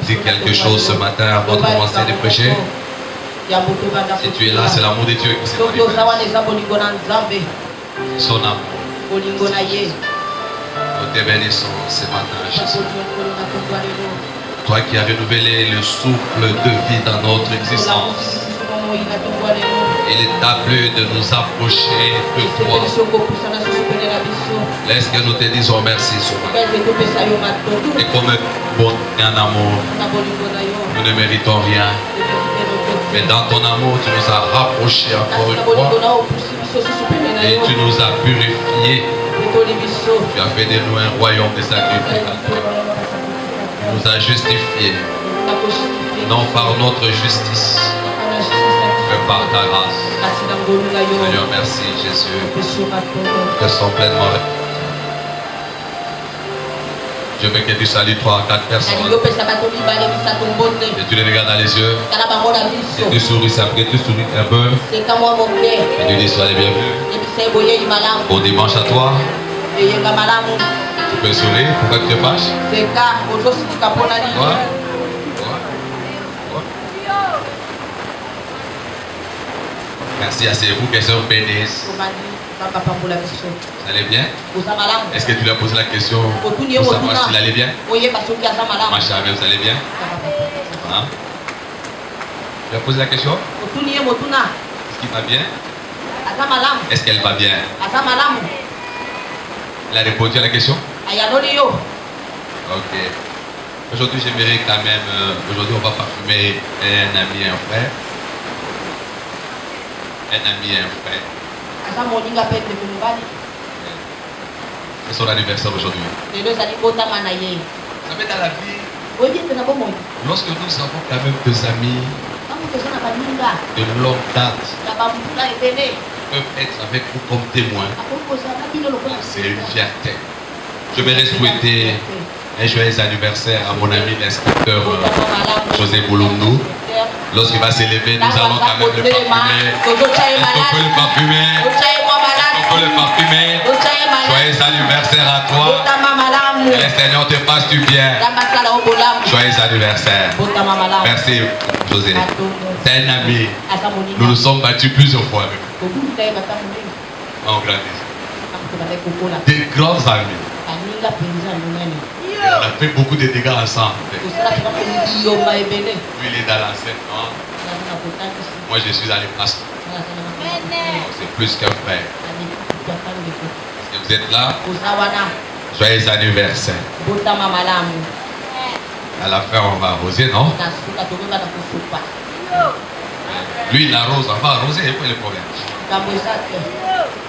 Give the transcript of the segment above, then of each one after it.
Dis quelque chose ce matin avant de commencer de prêcher. Si tu es là, c'est l'amour de Dieu qui s'est manifesté. Son amour. Nous te bénissons ce matin, Jésus. Toi qui as renouvelé le souffle de vie dans notre existence. Il est à plus de nous approcher de toi. Laisse que nous te disons merci ce matin. Et comme bon et en amour, nous ne méritons rien. Mais dans ton amour, tu nous as rapprochés encore une fois. Et tu nous as purifiés. Tu as fait de nous un royaume de sacrificateurs. Tu nous as justifiés. Non par notre justice, mais par ta grâce. Seigneur, merci Jésus. Que sont pleinement. Je veux que tu salues 3 à 4 personnes. Et tu les regardes dans les yeux. Et tu souris, ça que tu souris un peu. Et tu dis sois les bienvenus. Bon dimanche à toi. Tu peux sourire. Pourquoi tu te fâches? Quoi? Merci, asseyez-vous, que Sœur bénisse. Ça allait bien? Est-ce que tu lui as posé la question pour savoir s'il allait bien? Ma chère, vous allez bien? Hein? Tu lui as posé la question? Est-ce qu'il va bien? Est-ce qu'elle va bien? Elle a répondu à la question? Ok. Aujourd'hui, j'aimerais quand même... aujourd'hui, on va parfumer un ami et un frère. Un ami et un frère. C'est son anniversaire aujourd'hui. Vous savez, dans la vie, lorsque nous avons quand même des amis de longue date, peuvent être avec nous comme témoins, c'est une fierté. Je vais souhaiter un joyeux anniversaire à mon ami l'inspecteur José Boulondou. Lorsqu'il va s'élever, nous allons quand même le parfumer. Est-ce qu'on peut le parfumer? Est-ce qu'on peut le parfumer? Joyeux anniversaire à toi. Que le Seigneur te fasse du bien. Joyeux anniversaire. Merci José. C'est un ami. Nous nous sommes battus plusieurs fois avec lui. En grandissant. Des grands amis. On a fait beaucoup de dégâts ensemble. Lui, il est dans l'enseignement. Moi, je suis dans les pastoraux. C'est plus qu'un frère. Est-ce que vous êtes là? Joyeux anniversaire. À la fin, on va arroser, non? Lui, il arrose, on va arroser, et quoi le problème?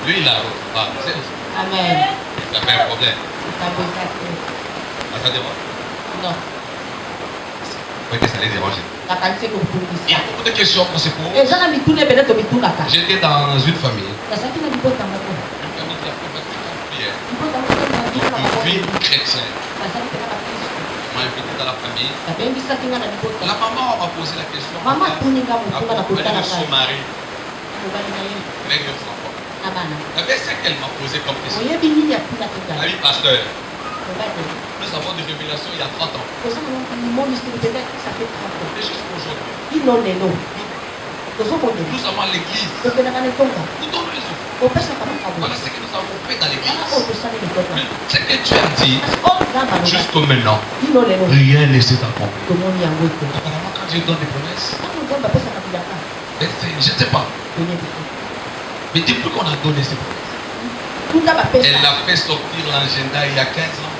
Lui, il arrose, on va arroser aussi. Amen. Ça fait un problème. Ça dérange? Non. Oui, que ça les dérange. Il y a beaucoup de questions qu'on se pose. J'étais dans une famille. Une vie chrétienne. On m'a invité dans la famille. La maman m'a posé la question. À propos de son mari. Avec le enfant. Il y avait ce qu'elle m'a posé comme question. Elle a dit, pasteur, nous avons des révélations il y a 30 ans. Et jusqu'aujourd'hui. Nous sommes à l'église. Nous donnons les offres. Voilà ce que nous avons fait dans l'église. Mais ce que tu as dit, jusqu'au maintenant, rien ne s'est accompli. Apparemment, quand Dieu donne des promesses, je ne sais pas. Mais depuis qu'on a donné ces promesses, elle a fait sortir l'agenda il y a 15 ans.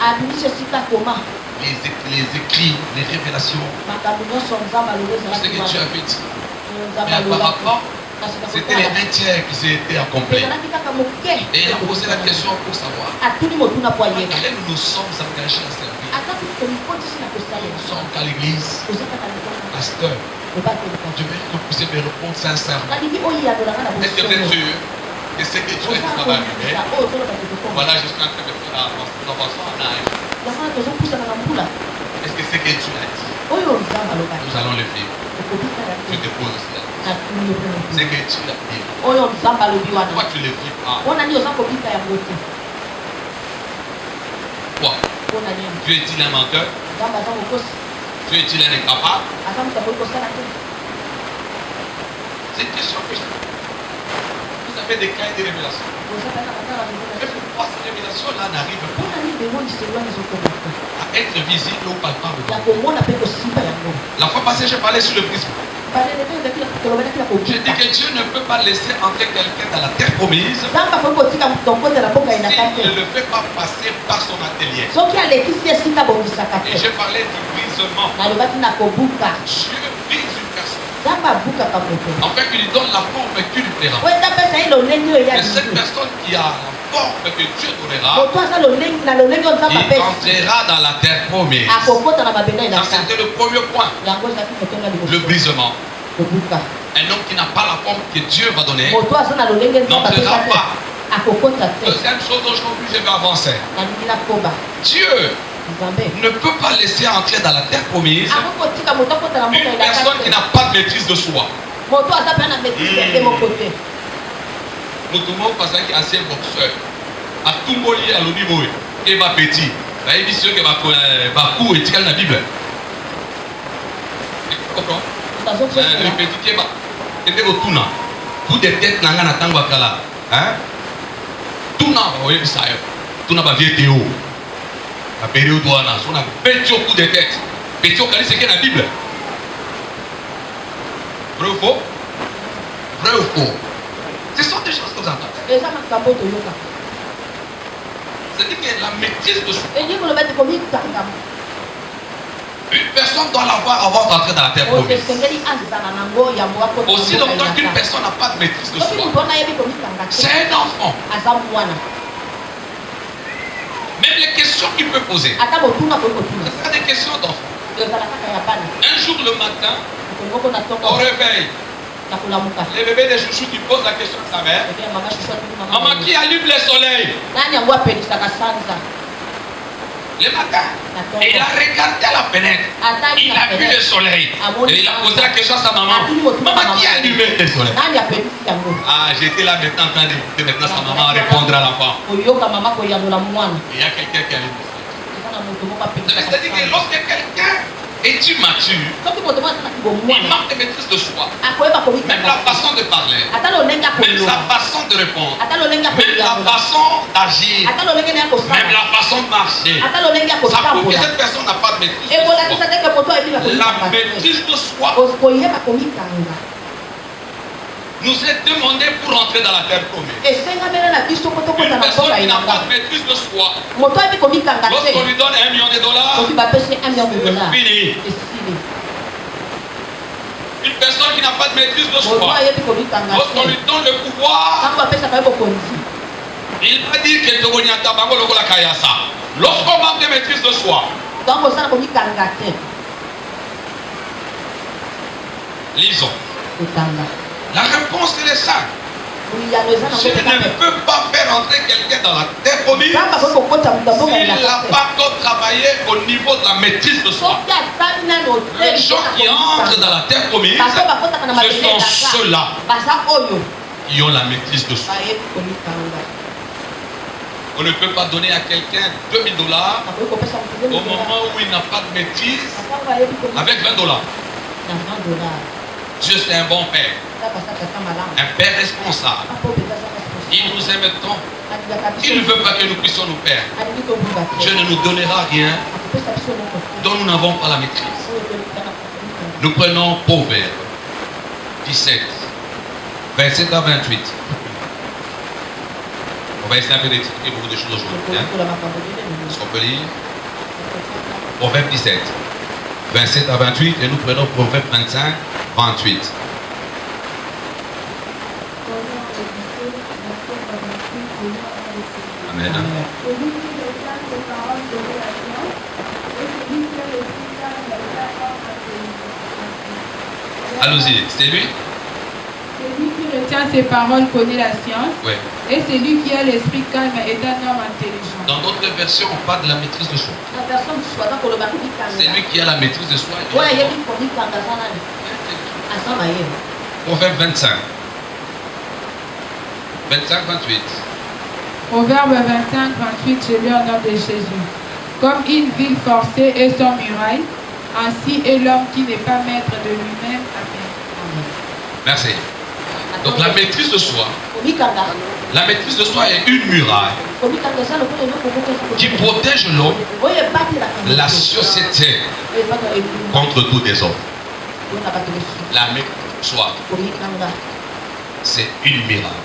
Les écrits, les révélations. Ce que tu avais dit. Mais apparemment, c'était les 1 tiers qui s'étaient accomplis. Et elle a posé la question pour savoir. Nous nous sommes engagés à servir. Nous sommes à l'église. Pasteur, je vais que vous puissiez me répondre sincèrement. Est-ce que vous êtes sûr que ce que tu as dit ça va arriver? Voilà, je suis en train de faire la présentation en âge. Est-ce que ce que tu as dit, nous allons le vivre? Je te pose aussi la question. Ce que tu as dit, pourquoi tu le vis pas? Quoi? Tu es-il un menteur? Tu es-il un incapable? C'est une question que vous avez des cas de révélation. Mais pourquoi ces révélations-là n'arrivent pas à être visibles ou palpables? La fois passée, j'ai parlé sur le prisme. J'ai dit que Dieu ne peut pas laisser entrer quelqu'un dans la terre promise s'il ne le fait pas passer par son atelier. Et j'ai parlé du brisement. Dieu brise une personne. En fait, il lui donne la forme qu'il lui plaira. Et cette personne qui a la forme que Dieu donnera, il entrera dans la terre promise. Ça, c'était le premier point. Le brisement. Un homme qui n'a pas la forme que Dieu va donner n'entrera pas. Deuxième chose, aujourd'hui je vais avancer. Dieu ne peut pas laisser entrer dans la terre promise une personne qui n'a pas de maîtrise de soi. Nous tombons par un ancien boxeur. À tout molier à l'onibo et va petit. La émission qui va coup et tirer la Bible. Tu comprends? Le petit qui va était au Tuna. Coup de tête n'a pas tango kala. Hein? Tuna va oyer ça. Tuna va vieux Théo. La période où on a petit coup de tête. Petit au kali c'est la Bible. Vrai ou faux? Vrai ou faux? Ce sont des choses que vous entendez. C'est-à-dire que la maîtrise de soi. Une personne doit l'avoir avant d'entrer dans la terre promise. Aussi longtemps qu'une personne n'a pas de maîtrise de soi, c'est un enfant. Même les questions qu'il peut poser, ce sont des questions d'enfant. Un jour le matin, au réveil, les bébés des chouchous qui posent la question à sa mère: maman, qui allume le soleil? Le matin, et il a regardé à la fenêtre, il a vu le soleil, et il a posé la question à sa maman: maman, qui a allumé le soleil? Ah, j'étais là maintenant en train d'écouter maintenant sa maman répondre à l'enfant. Il y a quelqu'un qui allume le soleil. C'est-à-dire que lorsque quelqu'un est immature, il manque de maîtrise de soi, même la façon de parler, même sa façon de répondre, même la façon d'agir, même la façon de marcher. Ça prouve que cette personne n'a pas de maîtrise de soi. La maîtrise de soi nous est demandé pour entrer dans la terre promise. Une personne qui n'a pas de maîtrise de soi, lorsqu'on lui donne $1 million, c'est fini. Une personne qui n'a pas de maîtrise de soi, lorsqu'on lui donne le pouvoir, il va dire que lorsqu'on manque de maîtrise de soi, lisons. La réponse est simple. Je ne peux pas faire entrer quelqu'un dans la terre promise s'il n'a pas encore travaillé au niveau de la maîtrise de soi. Les gens qui entrent dans la terre promise, ce sont ceux-là qui ont la maîtrise de soi. On ne peut pas donner à quelqu'un $2000 au moment où il n'a pas de maîtrise avec $20. Dieu, c'est un bon père. Un père responsable. Il nous aime tant. Il ne veut pas que nous puissions nous perdre. Dieu ne nous donnera rien dont nous n'avons pas la maîtrise. Nous prenons Proverbe 17, 27 à 28. On va essayer un peu d'expliquer beaucoup de choses aujourd'hui. Est-ce qu'on peut lire? Proverbe 17, 27 à 28, et nous prenons Proverbe 25, 28. Amen. Allons-y, c'est lui? Celui qui retient ses paroles connaît la science. Oui. Et celui qui a l'esprit calme est un homme intelligent. Dans d'autres versions, on parle de la maîtrise de soi. C'est lui qui a la maîtrise de soi. Proverbe 25. 25, 28. Proverbe 25, 28, je lis au nom de Jésus. Comme une ville forcée et sans muraille, Ainsi est l'homme qui n'est pas maître de lui-même. Amen. Merci. Donc la maîtrise de soi, la maîtrise de soi est une muraille qui protège l'homme, la société contre tout désordre. La maîtrise de soi, c'est une muraille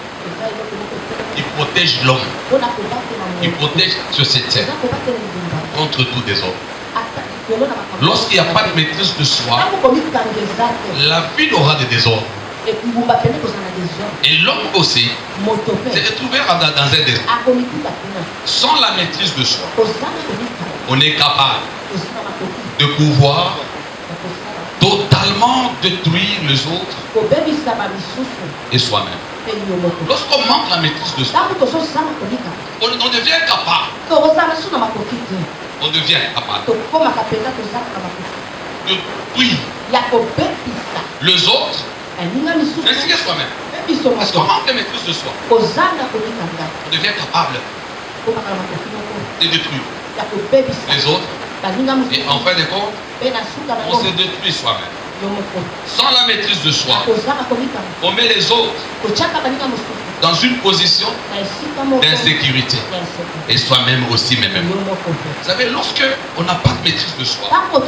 qui protège l'homme, qui protège la société contre tout désordre. Lorsqu'il n'y a pas de maîtrise de soi, la vie aura des désordres. Et l'homme aussi s'est retrouvé dans un désordre. Sans la maîtrise de soi, on est capable de pouvoir totalement détruire les autres et soi-même. Lorsqu'on manque la maîtrise de soi, on devient capable. On devient capable de détruire les autres ainsi que soi-même. Parce qu'on manque la maîtrise de soi, on devient capable de détruire les autres. Et en fin de compte, on se détruit soi-même. Sans la maîtrise de soi, on met les autres dans une position d'insécurité. Et soi-même aussi, même. Vous savez, lorsque on n'a pas de maîtrise de soi, on va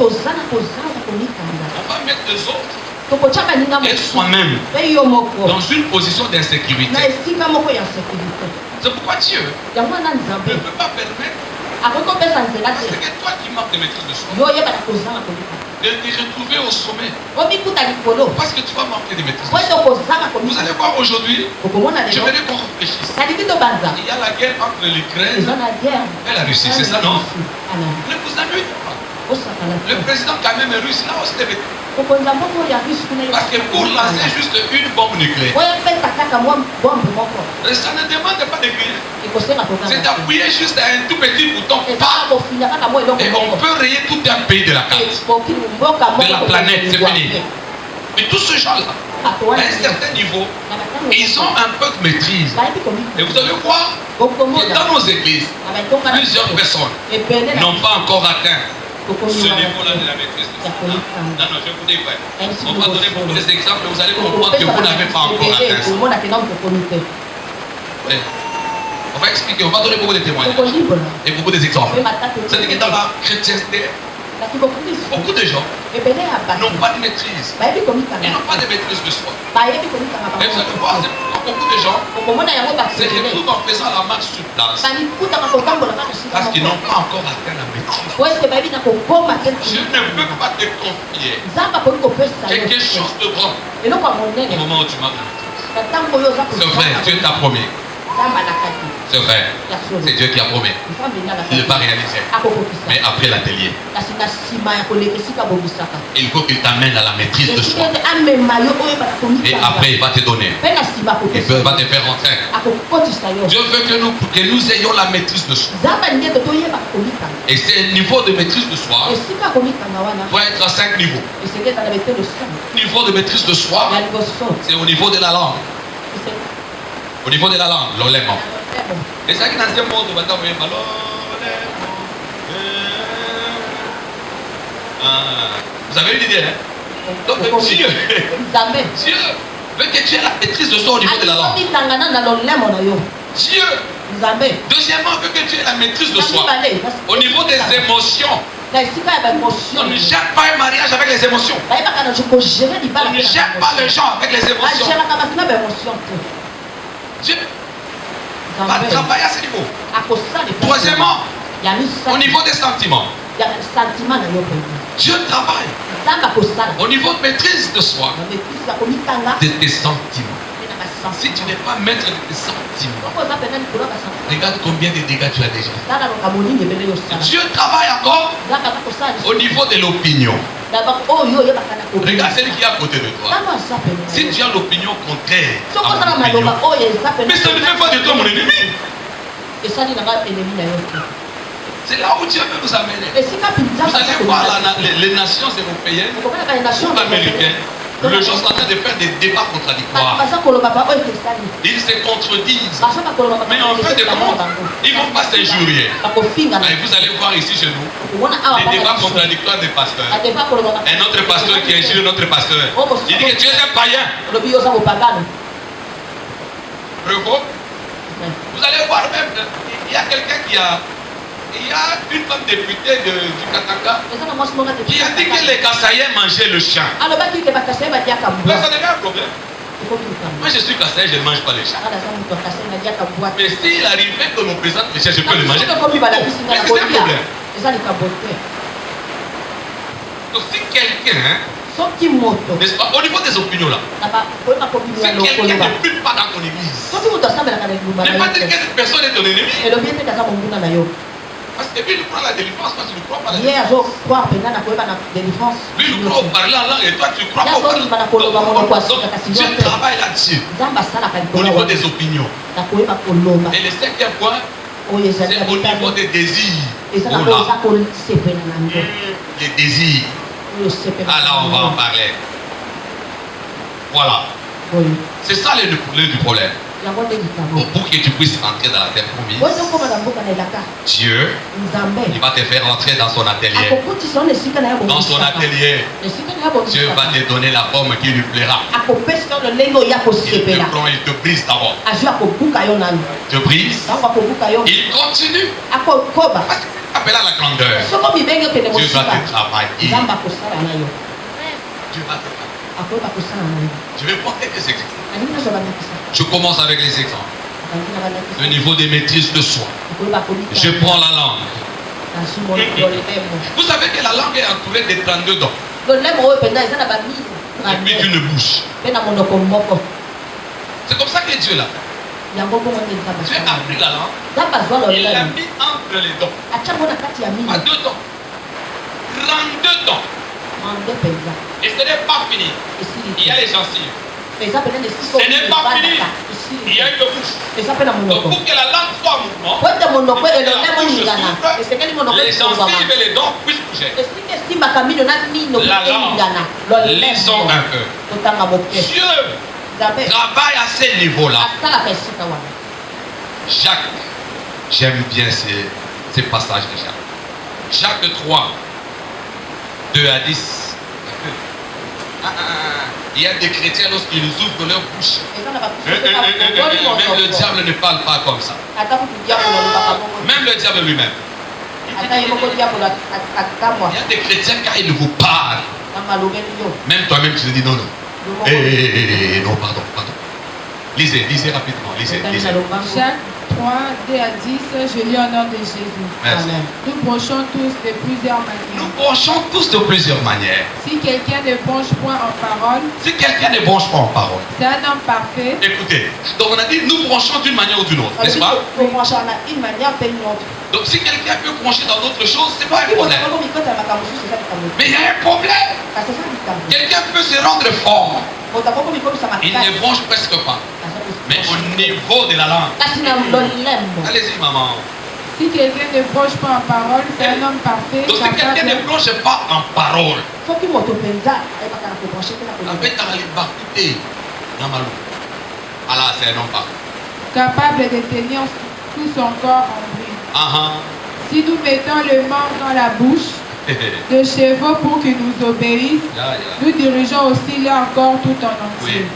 mettre les autres et soi-même dans une position d'insécurité. C'est pourquoi Dieu ne peut pas permettre c'est que toi qui manques de maîtrise de soi, de te retrouver au sommet. Parce que tu vas manquer de maîtrise de soi. Vous allez voir aujourd'hui, je vais qu'on réfléchisse. Il y a la guerre entre l'Ukraine et la Russie, c'est ça, non? Ne vous amusez pas. Le président quand même russe, là aussi, parce que pour lancer juste une bombe nucléaire, ça ne demande pas de crier. C'est d'appuyer juste un tout petit bouton. Et on peut rayer tout un pays de la carte, de la planète, c'est fini. Mais tous ces gens-là, à un certain niveau, ils ont un peu de maîtrise. Et vous allez voir que dans nos églises, plusieurs personnes n'ont pas encore atteint ce niveau-là de la maîtrise de soi. Non, je vous dis vrai. On va donner beaucoup d'exemples, vous allez comprendre que vous n'avez pas encore atteint ça. On va expliquer, on va donner beaucoup de témoignages et beaucoup d'exemples. C'est-à-dire que dans la chrétienté, beaucoup de gens n'ont pas de maîtrise. Ils n'ont pas de maîtrise de soi. Et vous allez voir, beaucoup de gens se retrouvent en faisant la marche sur place parce qu'ils n'ont pas encore atteint la maîtrise. Je ne peux pas te confier quelque chose de grand au moment où tu m'as maîtrise. C'est vrai, Dieu t'a promis. C'est vrai, c'est Dieu qui a promis. Il ne va pas réaliser. Mais après l'atelier, il faut qu'il t'amène à la maîtrise de soi. Et après, il va te donner. Il va te faire rentrer. Dieu veut que nous ayons la maîtrise de soi. Et c'est un niveau de maîtrise de soi. Il doit être à 5 niveaux. Niveau de maîtrise de soi, c'est au niveau de la langue. Au niveau de la langue, l'olément. Et ça qui est dans ce monde, vous avez une idée, hein? Donc Dieu veut que tu aies la maîtrise de soi au niveau de la langue. Dieu, deuxièmement, veut que tu aies la maîtrise de soi au niveau des émotions. On ne gère pas un mariage avec les émotions. On ne gère pas les gens avec les émotions. Dieu va travailler à ce niveau. Troisièmement, au niveau des sentiments. Dieu travaille au niveau de maîtrise de soi, de tes sentiments. Si tu n'es pas maître de tes sentiments, regarde combien de dégâts tu as déjà. Dieu travaille encore au niveau de l'opinion. Regarde celui qui est à côté de toi. Si tu as l'opinion contraire à mon opinion, mais ça ne fait pas de toi mon ennemi. C'est là où Dieu veut nous amener. Vous allez voir les nations européennes ou américaines. Les gens sont en train de faire des débats contradictoires. Ils se contredisent. Mais en fin de compte, ils ne vont pas s'injurier. Et vous allez voir ici chez nous les débats contradictoires des pasteurs. Un autre pasteur qui injure notre pasteur. Il dit que tu es un païen. Vous allez voir même, il y a quelqu'un qui a... Il y a une femme députée du Katanga qui a dit que les Kassaïens mangeaient le chien. Mais ça devient un problème. Moi je suis Kassaïen, je ne mange pas le chien. Mais s'il arrivait que l'on présente le chien, je peux le manger. Mais c'est un problème. Donc si quelqu'un, n'est-ce pas, au niveau des opinions là, si quelqu'un ne prie pas dans ton église, ne pas dire que cette personne est ton ennemi. Parce que lui, il prend la délivrance, toi, tu ne crois pas la délivrance. Lui, il croit au parler en langue et toi, tu crois pas au parler en langue. Donc, Dieu travaille là-dessus. Au niveau des opinions. Et le cinquième point, c'est au niveau des désirs. Les désirs. Ah là, on va en parler. Voilà. C'est ça le problème. Pour que tu puisses rentrer dans la terre promise, Dieu, il va te faire rentrer dans son atelier. Dans son atelier, Dieu va te donner la forme qui lui plaira. Il te prend, il te brise d'abord. Il te brise. Il continue. Appelle à la grandeur. Dieu va te travailler. Dieu va te travailler. Je vais porter des exemples. Je commence avec les exemples. Le niveau de maîtrise de soi. Je prends la langue. Vous savez que la langue est entourée de 32 dents. Et puis d'une bouche. C'est comme ça que Dieu l'a fait. Dieu a pris la langue. Il l'a mis entre les dents. À 2 dents. 32 dents. Et ce n'est pas fini. Il y a les gencives. Ce n'est pas fini. Il y a une bouche. Donc pour que la langue soit en mouvement, les gencives et les dents puissent bouger. La langue, lisons un peu. Dieu travaille à ce niveau-là. Jacques, j'aime bien ces passages de Jacques. Jacques 3, 2 à 10. Il y a des chrétiens lorsqu'ils ouvrent leur bouche. Même le diable ne parle pas comme ça. Même le diable lui-même. Il y a des chrétiens quand ils vous parlent. Même toi-même tu te dis non, non. Non, pardon. Lisez rapidement. Lisez. Jacques 3, 2 à 10, je lis au nom de Jésus. Merci. Nous penchons tous de plusieurs manières. Si quelqu'un ne penche point en parole, c'est un homme parfait. Écoutez, donc on a dit nous penchons d'une manière ou d'une autre, n'est-ce pas? Donc si quelqu'un peut pencher dans d'autres choses, c'est pas un problème. Mais il y a un problème. Quelqu'un peut se rendre fort. Il ne bronche presque pas. Mais au niveau de la langue. Allez-y, maman. Si quelqu'un ne bronche pas en parole, c'est un homme parfait. Donc si quelqu'un ne bronche pas en parole, alors c'est un homme parfait. Capable de tenir tout son corps en bride. Si nous mettons le membre dans la bouche de chevaux pour qu'ils nous obéissent, nous dirigeons aussi leur corps tout en entier.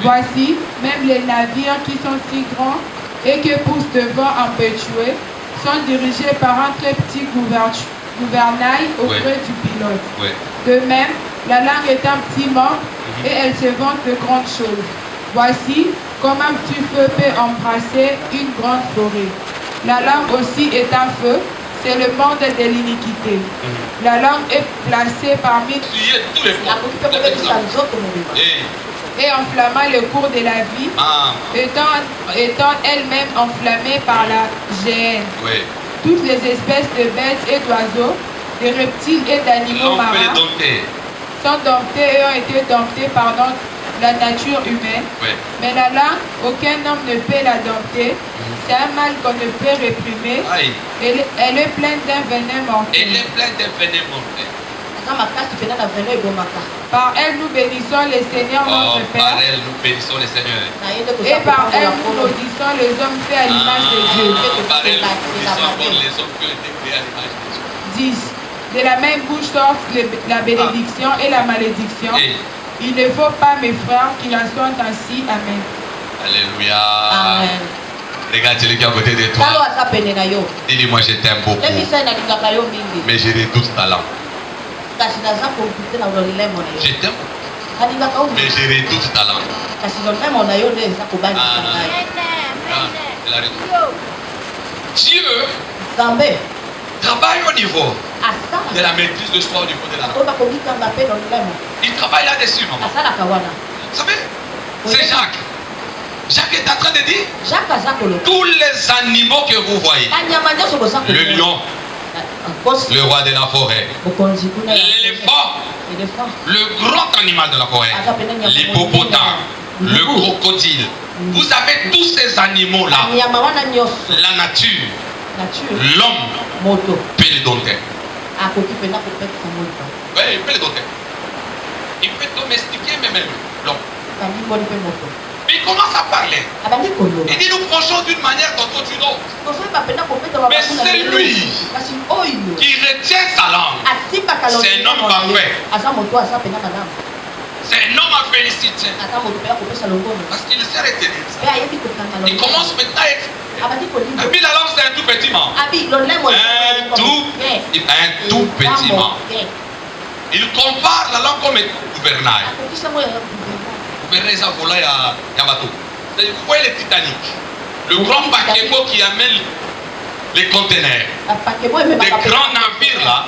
Voici, même les navires qui sont si grands et que poussent de vent empétueux sont dirigés par un très petit gouvernail auprès du pilote. De même, la langue est un petit membre et elle se vante de grandes choses. Voici comment un petit feu peut embrasser une grande forêt. La langue aussi est un feu, c'est le monde de l'iniquité. La langue est placée parmi et enflammant le cours de la vie, étant elle-même enflammée par la géhenne. Toutes les espèces de bêtes et d'oiseaux, de reptiles et d'animaux marins sont domptés et ont été domptés par la nature humaine. Mais la langue, aucun homme ne peut la dompter. C'est un mal qu'on ne peut réprimer. Elle est pleine d'un venin mortel. Par elle, nous bénissons le Seigneur notre Père. Par elle, nous bénissons le Seigneur. Et par elle, nous maudissons les hommes faits à l'image de Dieu. Par elle, nous bénissons les hommes qui ont été créés à l'image de Dieu. 10. De la même bouche sortent la bénédiction et la malédiction. Il ne faut pas, mes frères, qu'il en soit ainsi. Amen. Alléluia. Amen. Regarde celui qui est à côté de toi. Dis-lui, moi je t'aime beaucoup. Mais j'ai des doutes talents. Je t'aime beaucoup. Mais j'ai des doutes talents. Dieu travaille au niveau de la maîtrise de soi au niveau de la langue. Il travaille là-dessus, maman. Vous savez, c'est Jacques. Jacques est en train de dire tous les animaux que vous voyez, le lion, le roi de la forêt, l'éléphant, le grand animal de la forêt, l'hippopotame, le crocodile. Vous avez tous ces animaux-là. La nature, l'homme peut les dompter. Oui, il peut les dompter. Il peut domestiquer même l'homme. Il commence à parler. Il dit, nous prêchons d'une manière tantôt d'une autre. Mais c'est lui qui retient sa langue. C'est un homme parfait. C'est un homme à féliciter. Parce qu'il sait retenir. Il commence maintenant à expliquer. Et puis la langue, c'est un tout petit mot. Un tout petit mot. Il compare la langue comme un gouvernail. Vous voyez les Titanic, le grand paquebot qui amène les conteneurs, des grands navires là,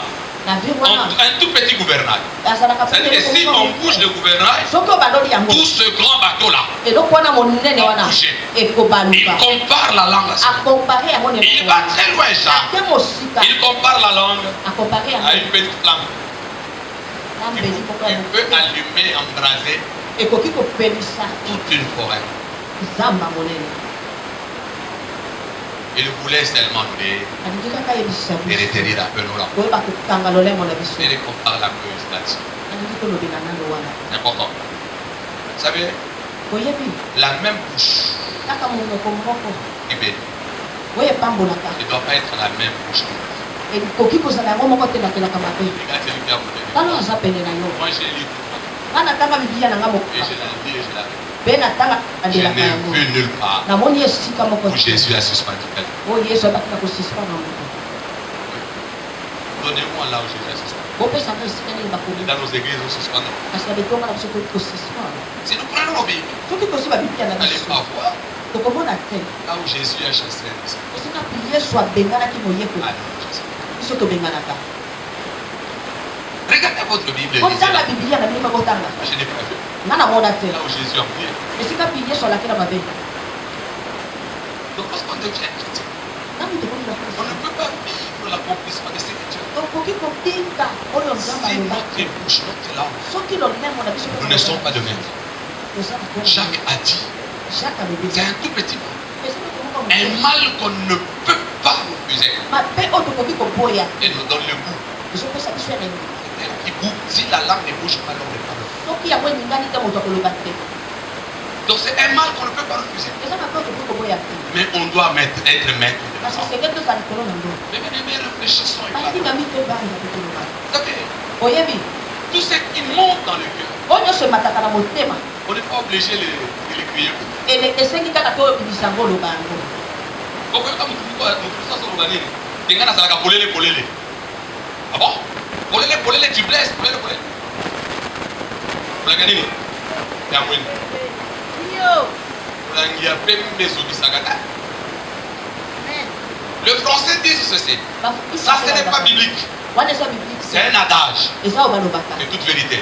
ont un tout petit gouvernail. C'est-à-dire que si on bouge le gouvernail, tout ce grand bateau là va bouger. Il compare la langue à ça. Il va très loin, Jacques. Il compare la langue à une petite flamme. Il peut allumer, embraser toute une forêt. Il voulait seulement nous retenir un peu nos langues. Et compare la cause là-dessus. C'est important. Vous savez, la même bouche qui bénit ne doit pas être la même bouche qui bénit. Regarde celui qui a voté. Moi j'ai lu. Et je l'ai dit et je l'ai vu. Je n'ai vu nulle part où Jésus a suspendu quelqu'un. Donnez-moi là où Jésus a suspendu. Dans nos églises, on suspend. Si nous prenons nos Bibles, n'allez pas voir là où Jésus a chassé un disciple. Regardez votre Bible. Je n'ai pas vu. Là où Jésus a prié. Donc lorsqu'on devient chrétien, on ne peut pas vivre l'accomplissement de ces Écritures. Si notre bouche, notre langue, nous ne sommes pas de maître. Jacques a dit, c'est un tout petit mot. Un mal qu'on ne peut pas refuser. Et nous donne le goût. Si la langue ne bouge pas, l'homme ne parle. Donc c'est un mal qu'on ne peut pas refuser. Mais on doit être maître de la langue. Mais réfléchissons et parlons. Vous savez, tout ce qui monte dans le cœur, on n'est pas obligé de les crier. Ah bon? Polele, tu blesses, polele. Polele. Le français dit ceci. Ça, ce n'est pas biblique. C'est un adage. C'est toute vérité.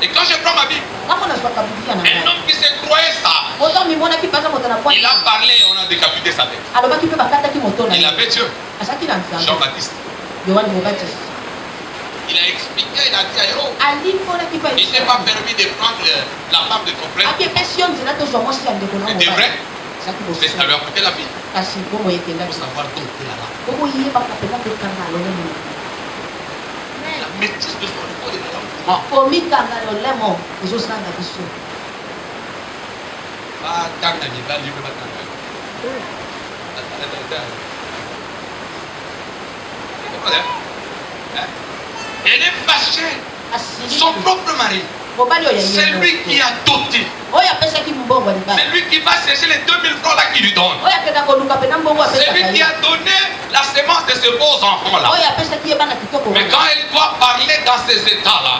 Et quand je prends ma Bible, un homme qui se croyait ça, il a parlé et on a décapité sa tête. Il avait Dieu. Jean-Baptiste. Il a expliqué, il a dit à Héros, il n'est pas permis de prendre la femme de ton frère. C'était vrai. Mais ça lui a coûté la vie. Pour savoir dompter la langue. maîtrise de son niveau de la langue. Elle est fâchée. Son propre mari. C'est lui qui a doté. C'est lui qui va chercher les 2000 francs là qu'il lui donne. C'est lui qui a donné la semence de ce beaux enfants là. Mais quand elle doit parler dans ces états là,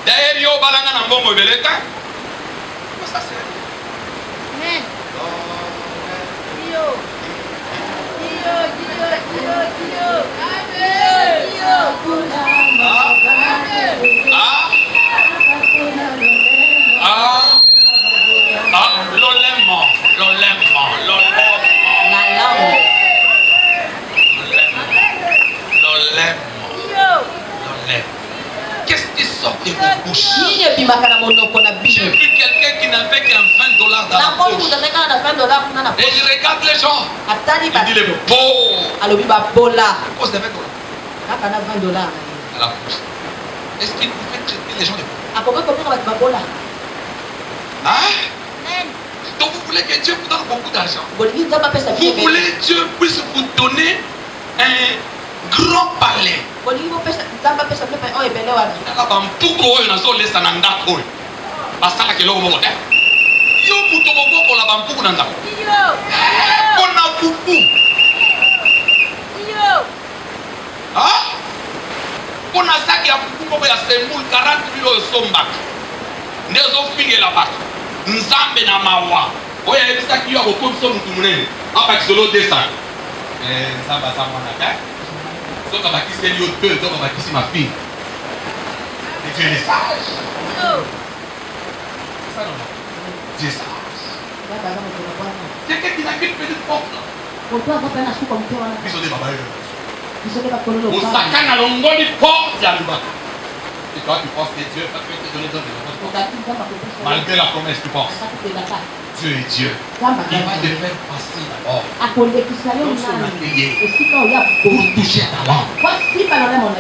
d'ailleurs, ça c'est qu'est-ce qui sort de vos bouches? J'ai vu quelqu'un qui n'avait qu'un $20 dans la poche. Et il regarde les gens. Il dit les pauvres. À cause de $20. À la poche. Est-ce qu'il pouvait traiter les gens de pauvres? Hein? Donc vous voulez que Dieu vous donne beaucoup d'argent. Vous voulez que Dieu puisse vous donner un grand palais. Nzambe na mawa oya ebisa kiyo akokomisa mutu munene abakisolo descend nzambe aza mwana te soki abakiseli yo deux soki abakisi ma fille et tu es sage. Ça non, tu es sage. Quelqu'un qui n'a qu'une petite porte là biso de baba yo osakana longoli porte ya lubaka. Et toi tu penses que Dieu va te donner des malgré la promesse, tu penses Dieu est Dieu. Il va te faire passer d'abord. Donc son atelier pour toucher ta langue,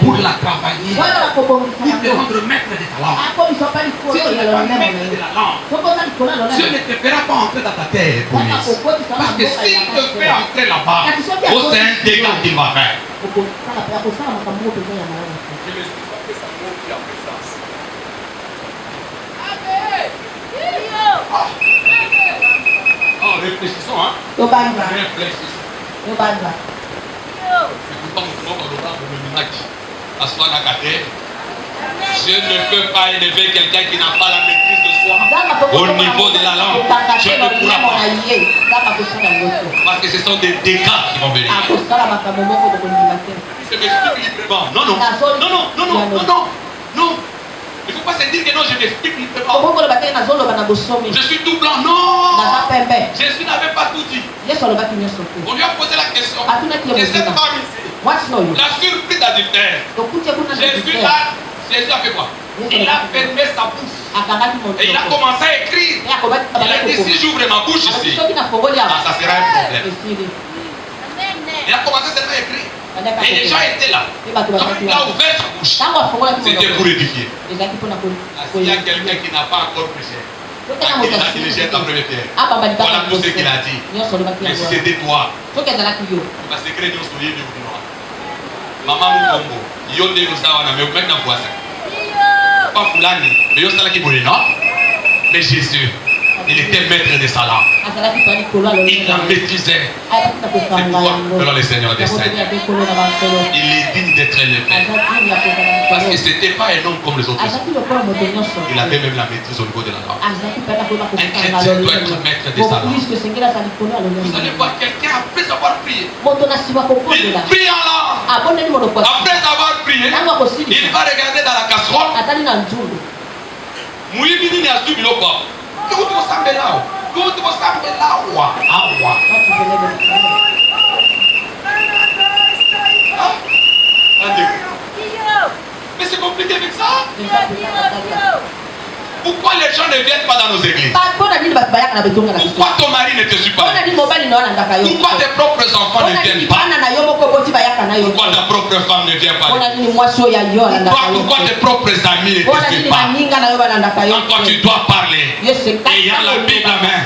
pour la travailler, pour te rendre maître de ta langue. Si tu n'es pas maître de la langue, Dieu ne te fera pas entrer dans ta terre promise. Parce que s'il te fait entrer là-bas, c'est un dégât qu'il va faire. Je me suis fait ça pour la présence. Oh, réfléchissons, hein? Réfléchissons. Je ne peux pas élever quelqu'un qui n'a pas la maîtrise de soi au niveau de la langue. Je ne pourrai pas. Parce que ce sont des dégâts qui vont venir. Je m'explique librement. Non. Il ne faut pas se dire que non, je m'explique librement. Je suis tout blanc. Non. Jésus n'avait pas tout dit. On lui a posé la question. Et cette femme ici, la surprise d'adultère. Jésus a fait quoi? Il a fermé sa bouche. Et il a commencé à écrire. Il a dit si j'ouvre ma bouche ici, ça sera un problème. Il a commencé à écrire. Et les gens étaient là. Quand il a ouvert sa bouche, c'était pour édifier. S'il y a quelqu'un qui n'a pas encore prêché, il a dirigé ta première pierre. Voilà tout ce qu'il a dit. Mais si c'était toi, il va se créer une soulier de vous. Maman Mukombo, Yonde Nusawana, mais maintenant voisin. Pas Foulani, mais Yosala qui voulait, non? Mais Jésus, il était maître de sa langue. Il la maîtrisait. C'est pourquoi, selon le Seigneur des Seigneurs, il est digne d'être élevé. Parce que ce n'était pas un homme comme les autres. Il avait même la maîtrise au niveau de la langue. Un chrétien doit être maître de sa langue. Vous allez voir quelqu'un après avoir prié. Il prie en langue. Après avoir prié, il va regarder dans la casserole. Mouibini a suivi le corps. Mais c'est compliqué avec ça. Pourquoi les gens ne viennent pas dans nos églises? Pourquoi ton mari ne te suit pas? Pourquoi tes propres enfants ne viennent pas? Pourquoi ta propre femme ne vient pas? Pourquoi tes propres amis ne te suivent pas? Quand toi tu dois parler, ayant la Bible à main,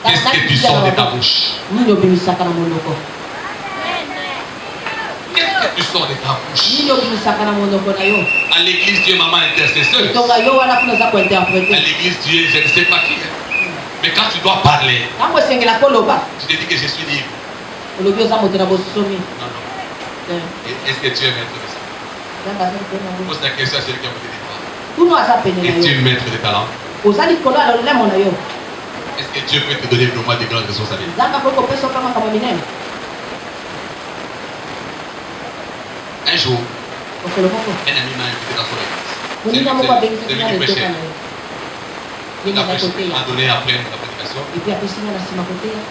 qu'est-ce que tu sors de ta bouche? Qu'est-ce que tu sors de ta bouche? À l'église, tu es maman intercesseuse. À l'église, tu es je ne sais pas qui. Mais quand tu dois parler, tu te dis que je suis libre. Non, non. Est-ce que tu es maître de ça? Pose la question à celui qui a monté des bras. Es-tu maître de talent? Est-ce que Dieu peut te donner vraiment de grandes responsabilités? Un jour, un ami m'a invité dans son église. C'est lui qui prêchait. Il m'a donné après la prédication.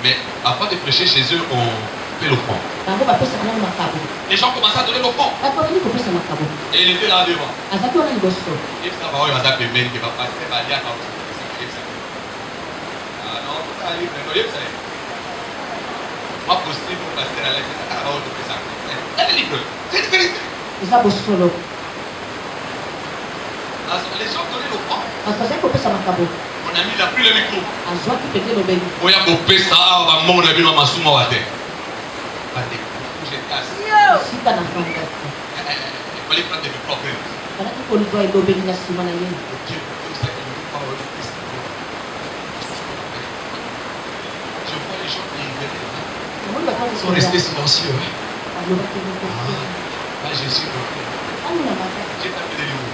Mais avant de prêcher chez eux, on fait l'offrande. Les gens commencent à donner l'offrande. Et il était là devant. Et ça va, il va s'appeler qui va passer, va dire à non, ça arrive, moi, possible, pour passer à l'église, ça va autour de ça. Elle est libre. C'est une vérité. Les gens donnaient l'offrande. Mon ami, il a pris le micro. Il a coupé ça, il a mis ma souma à terre. Il fallait prendre des micros après. Je vois les gens qui sont restés silencieux. Jésus, j'ai tapé des livres.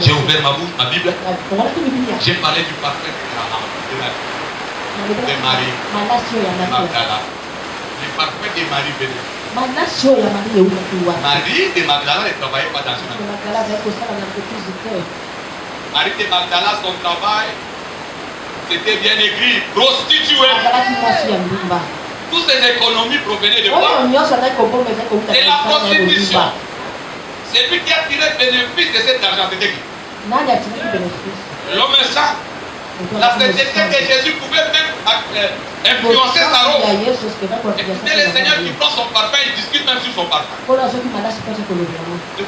J'ai ouvert ma Bible. J'ai parlé du parfum de Marie. Magdala. Le parfum de Marie venait. Marie de Magdala ne travaillait pas dans une entreprise. Marie de Magdala, son travail, c'était bien écrit, prostituée. Toutes ces économies provenaient de quoi? De la prostitution. C'est lui qui a tiré le bénéfice de cet argent. C'était qui? L'homme saint. La sainteté de Jésus pouvait même influencer sa robe. Écoutez, le Seigneur qui prend son parfum, il discute même sur son parfum. De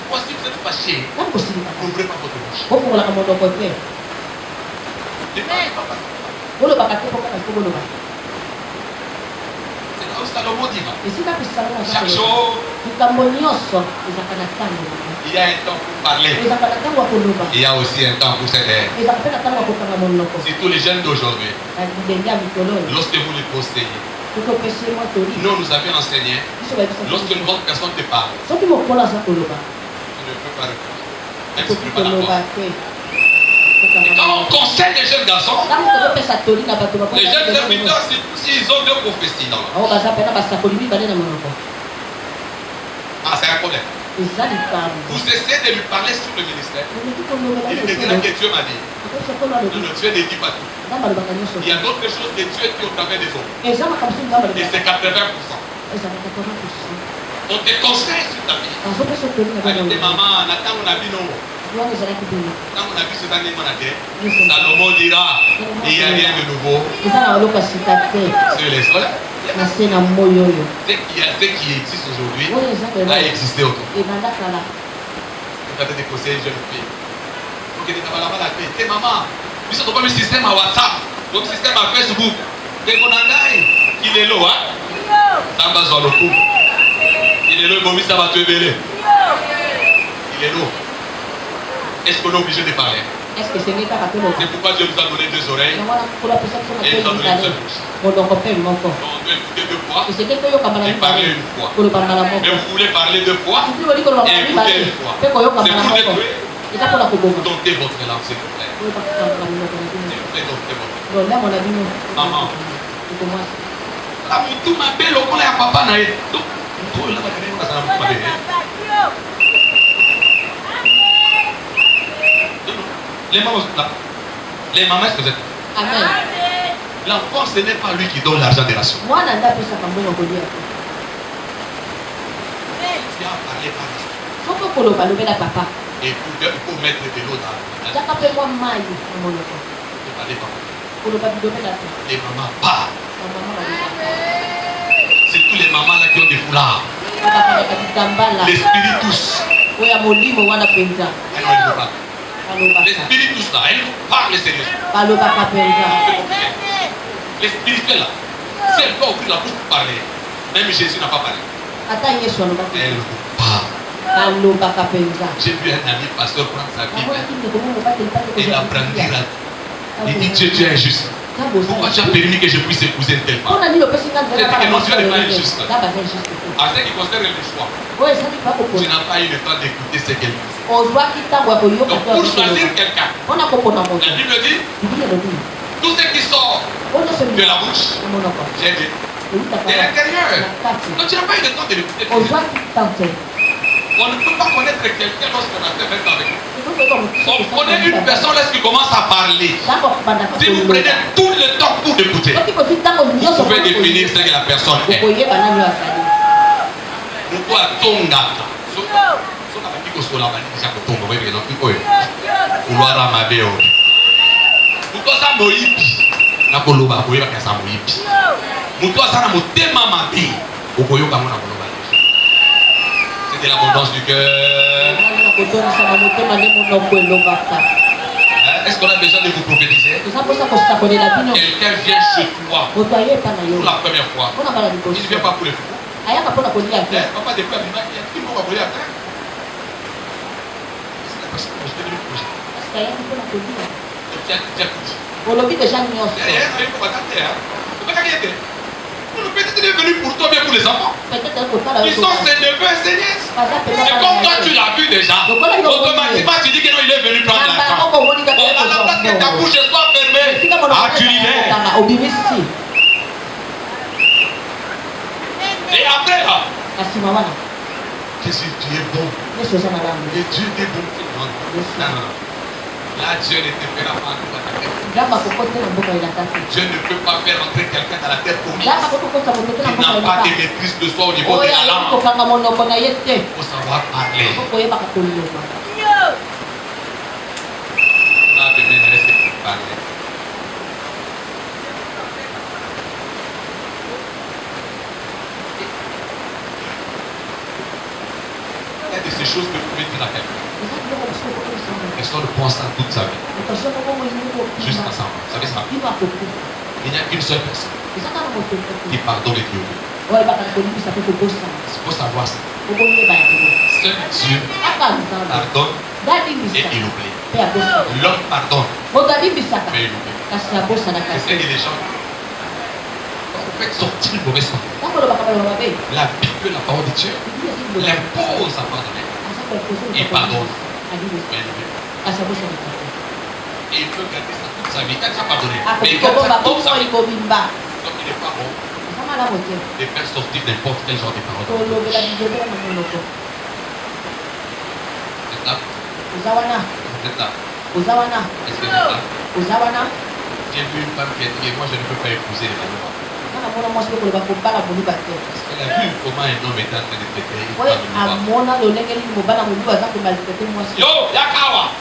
fois, si vous êtes fâché, n'ouvrez pas votre bouche. Salomon dit, chaque jour, il y a un temps pour parler. Il y a aussi un temps pour s'aider. Surtout les jeunes d'aujourd'hui, lorsque vous les conseillez, nous avions enseigné, lorsque une bonne personne te parle, tu ne peux pas répondre. Même si tu ne peux pas d'accord. Et quand on conseille les jeunes garçons, les jeunes serviteurs, s'ils ont deux prophéties dans leur bouche. Ah, c'est un problème. Vous essayez de lui parler sur le ministère. Il te dit là que Dieu m'a dit. Non, Dieu ne dit pas tout. Il y a d'autres choses que Dieu dit au travers des hommes. Et c'est 80%. On te conseille sur ta vie. Avec maman, Nathan, on a vu non. Quand on a vu cette année, Salomon dira, il n'y a rien de nouveau sur les sols. Ce qui existe aujourd'hui a existé autrefois. Vous avez des conseils jeunes filles. Vous avez des maman, vous avez comme un système à WhatsApp, comme un système à Facebook. Il est là, hein? Ça va sur le coup. Il est là, ça va te béler. Il est là. Est-ce qu'on est obligé de parler? C'est pourquoi Dieu nous a donné deux oreilles et il nous a donné une seule bouche. On doit écouter deux fois et parler une fois. Mais vous voulez parler deux fois et écouter une fois. C'est pour détruire. Domptez votre langue, s'il vous plaît. Domptez votre langue. Maman. La moutou m'a belle au collet à papa naïe. Donc, tout là, les mamans, est-ce que vous êtes? Amen. L'enfant, ce n'est pas lui qui donne l'argent des nations. Tu as parlé par papa. Et pour mettre de l'eau dans la les mamans parlent. C'est tous les mamans là qui ont des foulards. L'esprit tous. Elle ne veut pas. L'esprit tous là, elle nous parle sérieusement. Les spirituels là, si elle doit ouvrir la bouche pour parler, même Jésus n'a pas parlé. Elle parle. J'ai vu un ami pasteur prendre sa Bible et la brandir. Il dit Dieu, tu es injuste. Pourquoi tu as permis que je puisse épouser une telle femme? C'est que non, Dieu n'est pas injuste. En ce qui concerne le choix, tu n'as pas eu le temps d'écouter ce qu'elle dit. Donc pour choisir quelqu'un, la Bible dit tout ce qui sort de la bouche, j'ai dit, de l'intérieur. Donc tu n'as pas eu le temps de l'écouter. On ne peut pas connaître quelqu'un lorsqu'on a fait 20 ans avec lui. On connaît une personne lorsqu'il commence à parler. Si vous prenez tout le temps pour écouter, vous pouvez définir ce que la personne est. C'est de l'abondance du cœur. Est-ce qu'on a besoin de vous prophétiser? Quelqu'un vient chez toi pour la première fois. Il ne vient pas pour les fous. Papa, depuis la primaire, il faut m'appeler après. C'est la personne que je vais lui projeter. Peut-être qu'il est venu pour toi, mais pour les enfants. Ils sont ses neveux et ses nièces. Et comme toi, tu l'as vu déjà, automatiquement, tu dis que non, il est venu prendre l'argent. À la place que ta bouche soit fermée, tu libères. Et après, là, Jésus, tu es bon. Et Dieu est bon. Non. Là, Dieu ne te fera pas entrer dans ta tête. Dieu ne peut pas faire entrer quelqu'un dans la tête promise. Il n'a pas de maîtrise de soi au niveau de la langue. Il faut savoir parler. On a besoin de rester pour parler. Il y a de ces choses que vous pouvez dire à quelqu'un. Personne ne pense à toute sa vie. Jusqu'à ça. Vous savez ça? Il n'y a qu'une seule personne qui pardonne et qui oublie. Il faut savoir ça. Seul Dieu pardonne et il oublie. L'homme pardonne mais il oublie. C'est ce que les gens vous faites sortir le mauvais sang. La Bible, la parole de Dieu, l'impose à pardonner. Il pardonne. Et il peut garder ça toute sa vie. Quand tu as pardonné. Mais quand ça tombe sa vie, comme il n'est pas bon, de faire sortir n'importe quel genre de parole. C'est là. C'est là. Est-ce que c'est là? J'ai vu une femme qui a dit moi je ne peux pas épouser les mamans. Parce qu'elle a vu comment un homme était en train de traiter une femme. Yo, Yakawa!